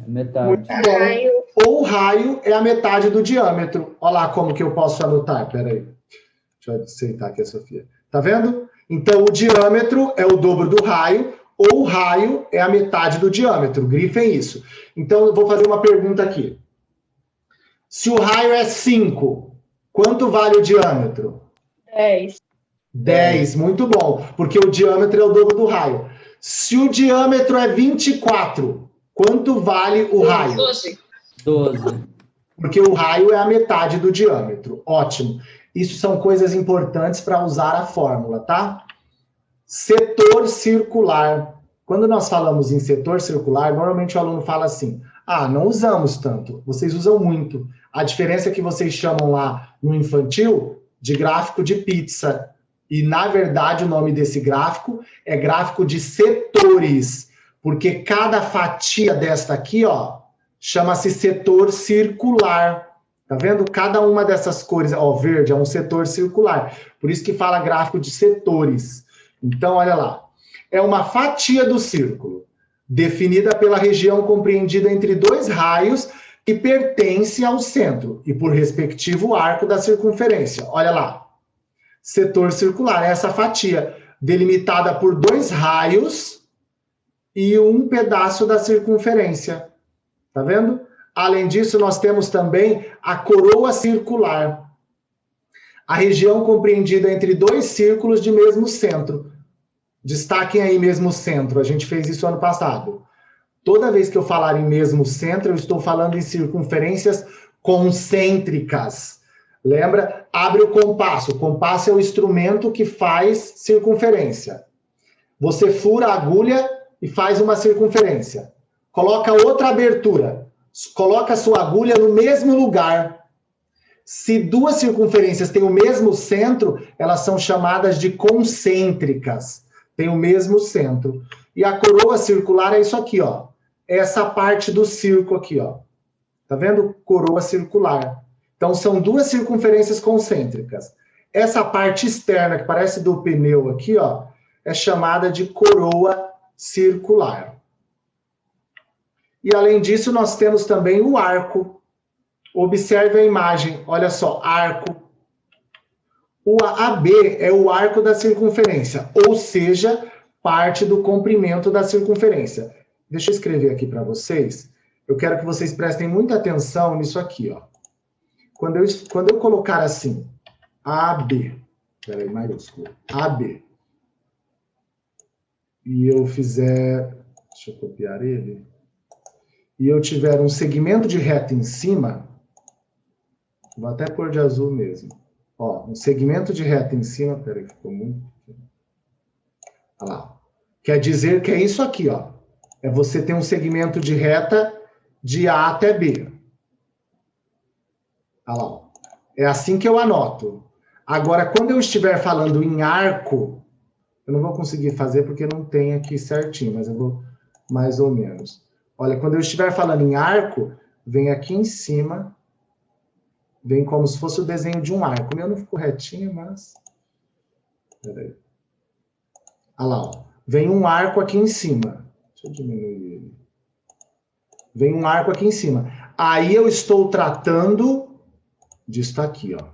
Metade. Muito bom. Ou o raio é a metade do diâmetro. Olha lá como que eu posso anotar. Peraí. Deixa eu aceitar aqui a Sofia. Tá vendo? Então, o diâmetro é o dobro do raio, ou o raio é a metade do diâmetro. Grifem isso. Então, eu vou fazer uma pergunta aqui. Se o raio é 5, quanto vale o diâmetro? 10. 10, muito bom, porque o diâmetro é o dobro do raio. Se o diâmetro é 24, quanto vale o raio? 12. Porque o raio é a metade do diâmetro. Ótimo. Isso são coisas importantes para usar a fórmula, tá? Setor circular. Quando nós falamos em setor circular, normalmente o aluno fala assim, não usamos tanto, vocês usam muito. A diferença é que vocês chamam lá no infantil de gráfico de pizza. E, na verdade, o nome desse gráfico é gráfico de setores, porque cada fatia desta aqui, ó, chama-se setor circular. Tá vendo? Cada uma dessas cores, ó, verde é um setor circular. Por isso que fala gráfico de setores. Então, olha lá. É uma fatia do círculo, definida pela região compreendida entre 2 raios que pertence ao centro e por respectivo arco da circunferência. Olha lá. Setor circular é essa fatia, delimitada por 2 raios e um pedaço da circunferência. Tá vendo? Além disso, nós temos também a coroa circular. A região compreendida entre 2 círculos de mesmo centro. Destaquem aí mesmo centro, a gente fez isso ano passado. Toda vez que eu falar em mesmo centro, eu estou falando em circunferências concêntricas. Lembra? Abre o compasso. O compasso é o instrumento que faz circunferência. Você fura a agulha e faz uma circunferência. Coloca outra abertura. Coloca a sua agulha no mesmo lugar. Se 2 circunferências têm o mesmo centro, elas são chamadas de concêntricas. Tem o mesmo centro. E a coroa circular é isso aqui, ó. Essa parte do círculo aqui, ó. Tá vendo? Coroa circular. Então, são 2 circunferências concêntricas. Essa parte externa, que parece do pneu aqui, ó, é chamada de coroa circular. E, além disso, nós temos também o arco. Observe a imagem. Olha só, arco. O AB é o arco da circunferência, ou seja, parte do comprimento da circunferência. Deixa eu escrever aqui para vocês. Eu quero que vocês prestem muita atenção nisso aqui, ó. Quando eu colocar assim, AB, peraí, maiúsculo, AB, e eu fizer, deixa eu copiar ele, e eu tiver um segmento de reta em cima, vou até pôr de azul mesmo, ó, um segmento de reta em cima, peraí, ficou muito, olha lá, quer dizer que é isso aqui, ó, é você ter um segmento de reta de A até B. Olha lá, ó. É assim que eu anoto. Agora, quando eu estiver falando em arco, eu não vou conseguir fazer porque não tem aqui certinho, mas eu vou mais ou menos. Olha, quando eu estiver falando em arco, vem aqui em cima, vem como se fosse o desenho de um arco. O meu não ficou retinho, mas... Peraí. Olha lá, ó. Vem um arco aqui em cima. Deixa eu diminuir ele. Vem um arco aqui em cima. Aí eu estou tratando disso aqui, ó.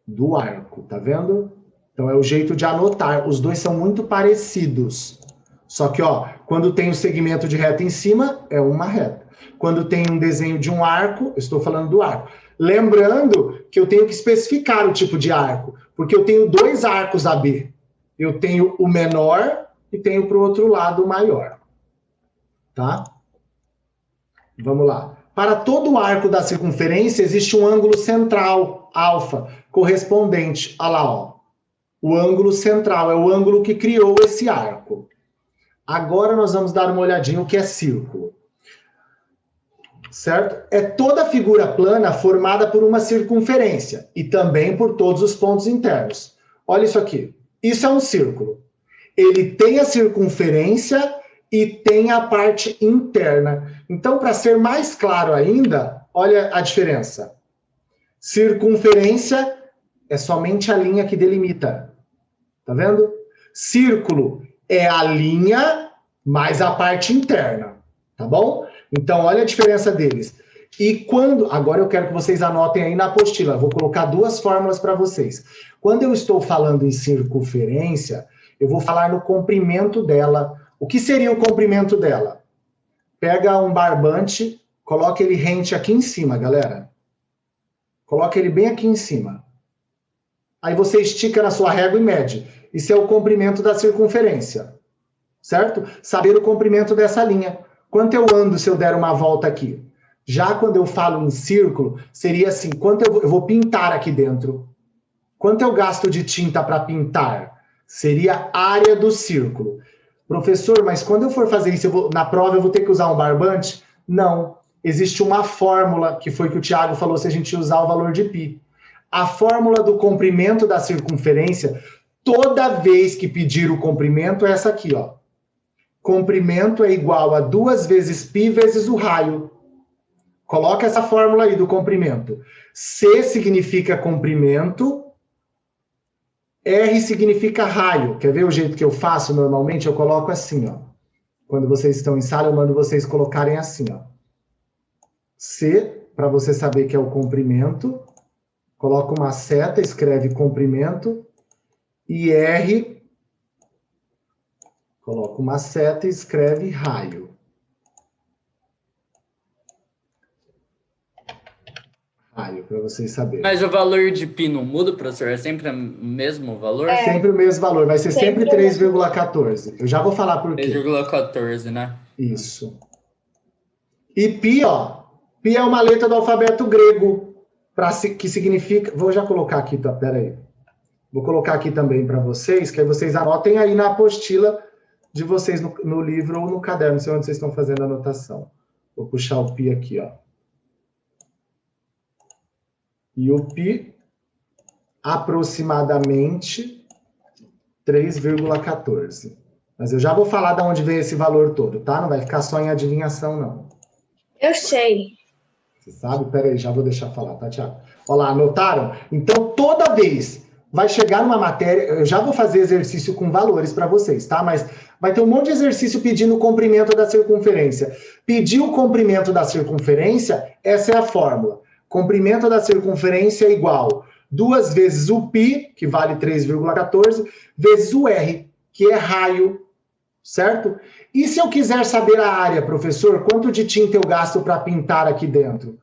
Do arco, tá vendo? Então é o jeito de anotar. Os dois são muito parecidos. Só que, ó, quando tem o segmento de reta em cima, é uma reta. Quando tem um desenho de um arco, eu estou falando do arco. Lembrando que eu tenho que especificar o tipo de arco, porque eu tenho 2 arcos AB. Eu tenho o menor e tenho para o outro lado o maior. Tá? Vamos lá. Para todo o arco da circunferência, existe um ângulo central, alfa, correspondente. Olha lá, ó. O ângulo central é o ângulo que criou esse arco. Agora nós vamos dar uma olhadinha o que é círculo. Certo? É toda figura plana formada por uma circunferência e também por todos os pontos internos. Olha isso aqui. Isso é um círculo. Ele tem a circunferência e tem a parte interna. Então, para ser mais claro ainda, olha a diferença. Circunferência é somente a linha que delimita. Tá vendo? Círculo é a linha mais a parte interna. Tá bom? Então, olha a diferença deles. E quando... Agora eu quero que vocês anotem aí na apostila. Vou colocar 2 fórmulas para vocês. Quando eu estou falando em circunferência, eu vou falar no comprimento dela. O que seria o comprimento dela? Pega um barbante, coloca ele rente aqui em cima, galera. Coloca ele bem aqui em cima. Aí você estica na sua régua e mede. Isso é o comprimento da circunferência. Certo? Saber o comprimento dessa linha. Quanto eu ando se eu der uma volta aqui? Já quando eu falo em círculo, seria assim, quanto eu vou pintar aqui dentro? Quanto eu gasto de tinta para pintar? Seria a área do círculo. Professor, mas quando eu for fazer isso, na prova eu vou ter que usar um barbante? Não. Existe uma fórmula, que foi que o Thiago falou, se a gente usar o valor de π. A fórmula do comprimento da circunferência, toda vez que pedir o comprimento, é essa aqui, ó. Comprimento é igual a 2 vezes π vezes o raio. Coloca essa fórmula aí do comprimento. C significa comprimento, R significa raio. Quer ver o jeito que eu faço normalmente? Eu coloco assim, ó. Quando vocês estão em sala, eu mando vocês colocarem assim, ó. C, para você saber que é o comprimento. Coloca uma seta, escreve comprimento. E R, coloca uma seta e escreve raio. Raio, para vocês saberem. Mas o valor de π não muda, professor? É sempre o mesmo valor? É sempre o mesmo valor, vai ser sempre 3,14. Eu já vou falar por quê. 3,14, né? Isso. E π, ó. Π é uma letra do alfabeto grego, que significa... Vou já colocar aqui, tá? Pera aí. Vou colocar aqui também para vocês, que aí vocês anotem aí na apostila de vocês no livro ou no caderno, não sei onde vocês estão fazendo a anotação. Vou puxar o π aqui, ó. E o π, aproximadamente 3,14. Mas eu já vou falar de onde vem esse valor todo, tá? Não vai ficar só em adivinhação, não. Eu sei. Você sabe? Pera aí, já vou deixar falar, tá, Thiago? Olha lá, anotaram? Então, toda vez vai chegar numa matéria... Eu já vou fazer exercício com valores para vocês, tá? Mas vai ter um monte de exercício pedindo o comprimento da circunferência. Pedir o comprimento da circunferência, essa é a fórmula. Comprimento da circunferência é igual 2 vezes o π, que vale 3,14, vezes o r, que é raio, certo? E se eu quiser saber a área, professor, quanto de tinta eu gasto para pintar aqui dentro?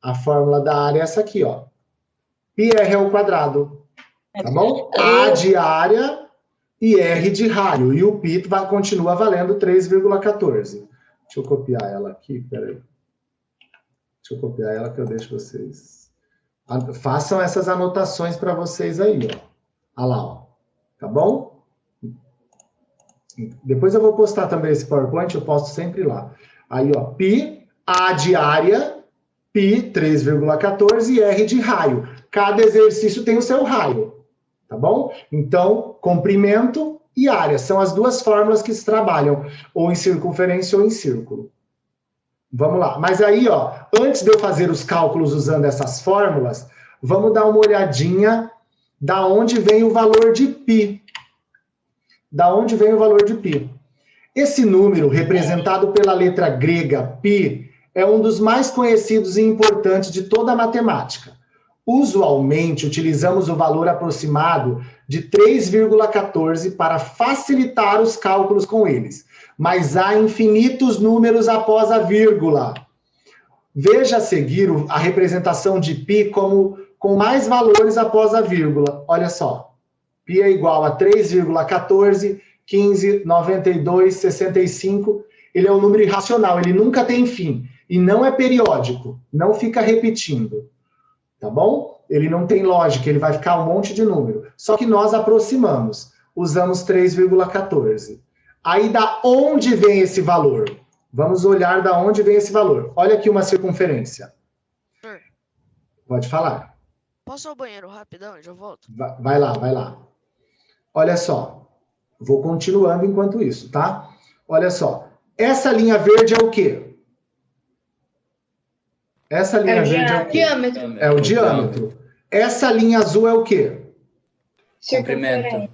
A fórmula da área é essa aqui, ó. πr ao quadrado, tá bom? A de área e r de raio. E o π continua valendo 3,14. Deixa eu copiar ela aqui, peraí. Deixa eu copiar ela que eu deixo vocês. Façam essas anotações para vocês aí, ó. Olha lá, ó. Tá bom? Depois eu vou postar também esse PowerPoint, eu posto sempre lá. Aí, ó, π, A de área, π, 3,14 e R de raio. Cada exercício tem o seu raio, tá bom? Então, comprimento e área são as 2 fórmulas que se trabalham, ou em circunferência ou em círculo. Vamos lá. Mas aí, ó, antes de eu fazer os cálculos usando essas fórmulas, vamos dar uma olhadinha da onde vem o valor de π. Da onde vem o valor de π? Esse número, representado pela letra grega π, é um dos mais conhecidos e importantes de toda a matemática. Usualmente, utilizamos o valor aproximado de 3,14 para facilitar os cálculos com eles. Mas há infinitos números após a vírgula. Veja a seguir a representação de π como com mais valores após a vírgula. Olha só. Π é igual a 3,14, 15, 92, 65. Ele é um número irracional, ele nunca tem fim. E não é periódico, não fica repetindo. Tá bom? Ele não tem lógica, ele vai ficar um monte de número. Só que nós aproximamos, usamos 3,14. Aí, da onde vem esse valor? Vamos olhar da onde vem esse valor. Olha aqui uma circunferência. Pode falar. Posso ir ao banheiro rapidão? Já volto. Vai lá, vai lá. Olha só. Vou continuando enquanto isso, tá? Olha só. Essa linha verde é o quê? Essa linha verde é o quê? Diâmetro. É o diâmetro. Essa linha azul é o quê? Comprimento.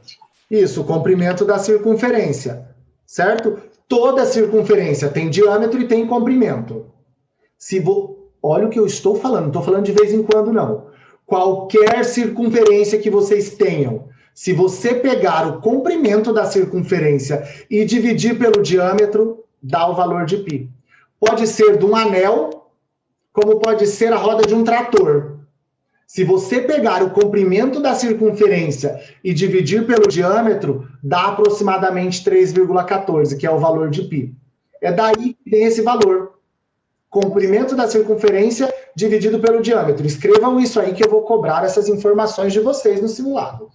Isso, o comprimento da circunferência. Certo? Toda circunferência tem diâmetro e tem comprimento. Olha o que eu estou falando, não estou falando de vez em quando, não. Qualquer circunferência que vocês tenham, se você pegar o comprimento da circunferência e dividir pelo diâmetro, dá o valor de π. Pode ser de um anel, como pode ser a roda de um trator. Se você pegar o comprimento da circunferência e dividir pelo diâmetro, dá aproximadamente 3,14, que é o valor de π. É daí que vem esse valor. Comprimento da circunferência dividido pelo diâmetro. Escrevam isso aí que eu vou cobrar essas informações de vocês no simulado.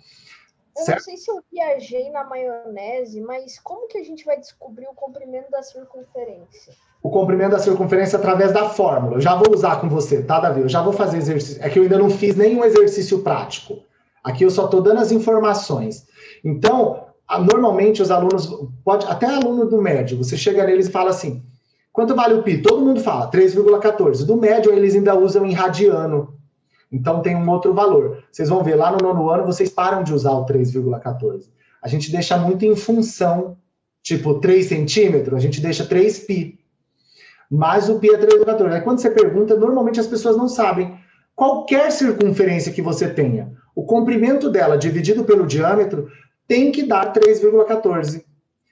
Eu não sei se eu viajei na maionese, mas como que a gente vai descobrir o comprimento da circunferência? O comprimento da circunferência através da fórmula. Eu já vou usar com você, tá, Davi? Eu já vou fazer exercício. É que eu ainda não fiz nenhum exercício prático. Aqui eu só estou dando as informações. Então, normalmente os alunos, até aluno do médio, você chega neles e fala assim, quanto vale o π? Todo mundo fala, 3,14. Do médio, eles ainda usam em radiano. Então, tem um outro valor. Vocês vão ver, lá no 9º ano, vocês param de usar o 3,14. A gente deixa muito em função, tipo, 3 centímetros, a gente deixa 3π. Mas o π é 3,14. Aí, quando você pergunta, normalmente as pessoas não sabem. Qualquer circunferência que você tenha, o comprimento dela dividido pelo diâmetro tem que dar 3,14.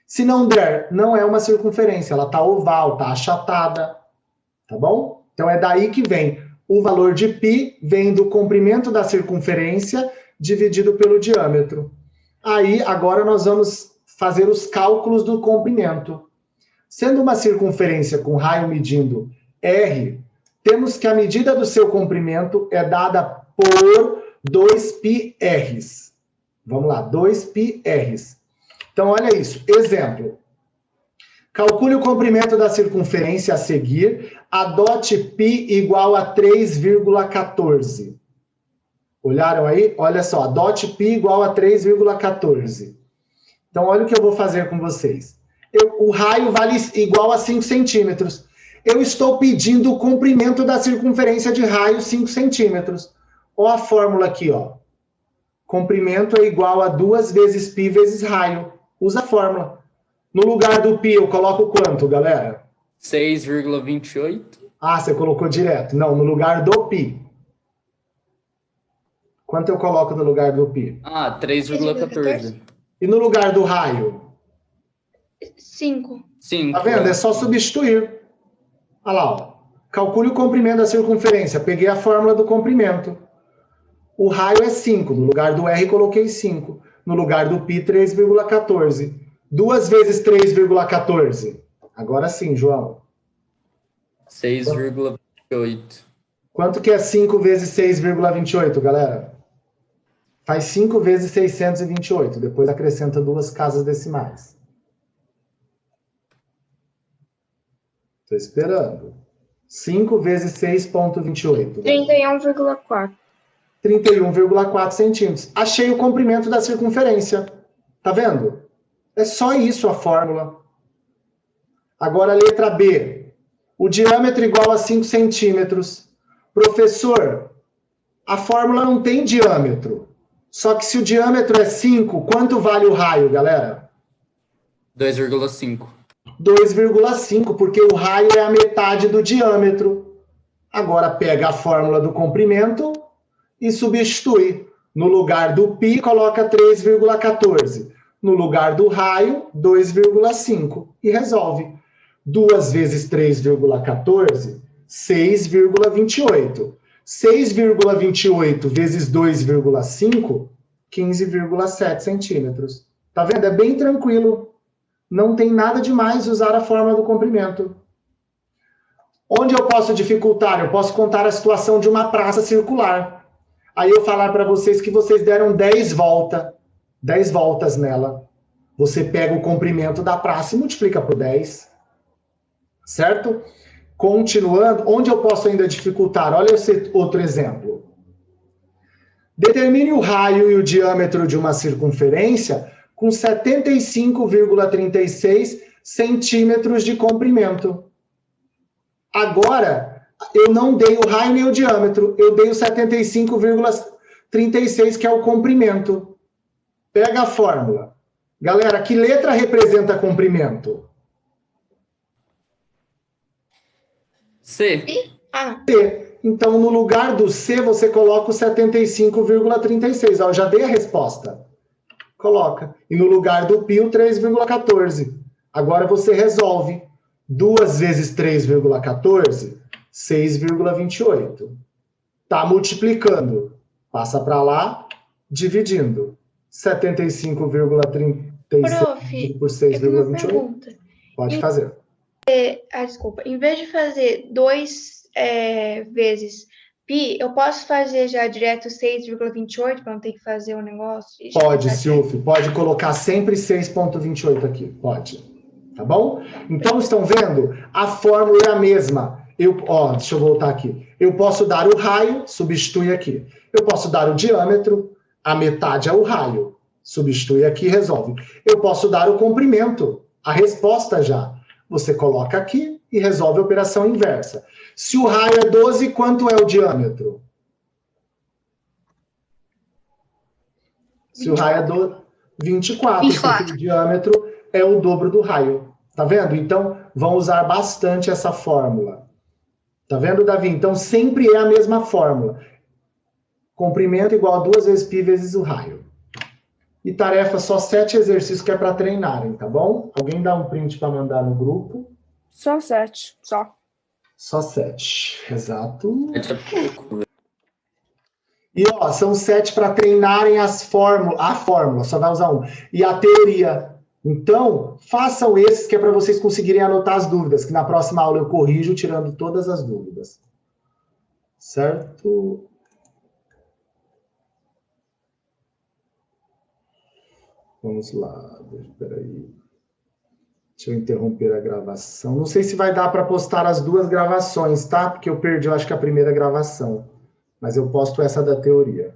Se não der, não é uma circunferência. Ela está oval, está achatada. Tá bom? Então, é daí que vem. O valor de π vem do comprimento da circunferência dividido pelo diâmetro. Aí, agora nós vamos fazer os cálculos do comprimento. Sendo uma circunferência com raio medindo R, temos que a medida do seu comprimento é dada por 2πr. Vamos lá, 2πr. Então, olha isso. Exemplo. Calcule o comprimento da circunferência a seguir. Adote π igual a 3,14. Olharam aí? Olha só, adote π igual a 3,14. Então, olha o que eu vou fazer com vocês. O raio vale igual a 5 centímetros. Eu estou pedindo o comprimento da circunferência de raio 5 centímetros. Olha a fórmula aqui, ó. Comprimento é igual a 2 vezes π vezes raio. Usa a fórmula. No lugar do π, eu coloco quanto, galera? 6,28. Ah, você colocou direto. Não, no lugar do π. Quanto eu coloco no lugar do π? Ah, 3,14. E no lugar do raio? 5. Tá vendo? É só substituir. Olha lá, ó. Calcule o comprimento da circunferência. Peguei a fórmula do comprimento. O raio é 5. No lugar do R, coloquei 5. No lugar do π, 3,14. 2 vezes 3,14. Agora sim, João. 6,28. Quanto que é 5 vezes 6,28, galera? Faz 5 vezes 628. Depois acrescenta 2 casas decimais. Estou esperando. 5 vezes 6,28. 31,4. 31,4 centímetros. Achei o comprimento da circunferência. Tá vendo? É só isso a fórmula. Agora, a letra B. O diâmetro igual a 5 centímetros. Professor, a fórmula não tem diâmetro. Só que se o diâmetro é 5, quanto vale o raio, galera? 2,5. 2,5, porque o raio é a metade do diâmetro. Agora pega a fórmula do comprimento e substitui. No lugar do π, coloca 3,14. No lugar do raio, 2,5. E resolve. 2 vezes 3,14 6,28. 6,28 vezes 2,5, 15,7 centímetros. Tá vendo? É bem tranquilo. Não tem nada demais usar a fórmula do comprimento. Onde eu posso dificultar? Eu posso contar a situação de uma praça circular. Aí eu falar para vocês que vocês deram 10 voltas nela. Você pega o comprimento da praça e multiplica por 10. Certo? Continuando, onde eu posso ainda dificultar? Olha esse outro exemplo. Determine o raio e o diâmetro de uma circunferência com 75,36 centímetros de comprimento. Agora, eu não dei o raio nem o diâmetro, eu dei o 75,36, que é o comprimento. Pega a fórmula. Galera, que letra representa comprimento? C. C. Então, no lugar do C, você coloca o 75,36. Ó, eu já dei a resposta. Coloca. E no lugar do π, o 3,14. Agora você resolve. 2 vezes 3,14, 6,28. Está multiplicando. Passa para lá, dividindo. 75,36 por 6,28. Pode fazer. Desculpa. Em vez de fazer 2 vezes π, eu posso fazer já direto 6,28 para não ter que fazer o negócio? Pode, Silvio. Pode colocar sempre 6,28 aqui. Pode. Tá bom? Então, estão vendo? A fórmula é a mesma. Deixa eu voltar aqui. Eu posso dar o raio, substitui aqui. Eu posso dar o diâmetro, a metade é o raio. Substitui aqui e resolve. Eu posso dar o comprimento, a resposta já. Você coloca aqui e resolve a operação inversa. Se o raio é 12, quanto é o diâmetro? Se o raio é 24. Se o diâmetro é o dobro do raio. Tá vendo? Então, vão usar bastante essa fórmula. Tá vendo, Davi? Então, sempre é a mesma fórmula. Comprimento igual a 2 vezes π vezes o raio. E tarefa só 7 exercícios que é para treinarem, tá bom? Alguém dá um print para mandar no grupo? Só 7, só. Só 7, exato. 7 é pouco. E, são 7 para treinarem a fórmula, só vai usar um. E a teoria. Então, façam esses que é para vocês conseguirem anotar as dúvidas, que na próxima aula eu corrijo tirando todas as dúvidas. Certo? Vamos lá, peraí. Deixa eu interromper a gravação. Não sei se vai dar para postar as 2 gravações, tá? Porque eu perdi, eu acho que a primeira gravação. Mas eu posto essa da teoria.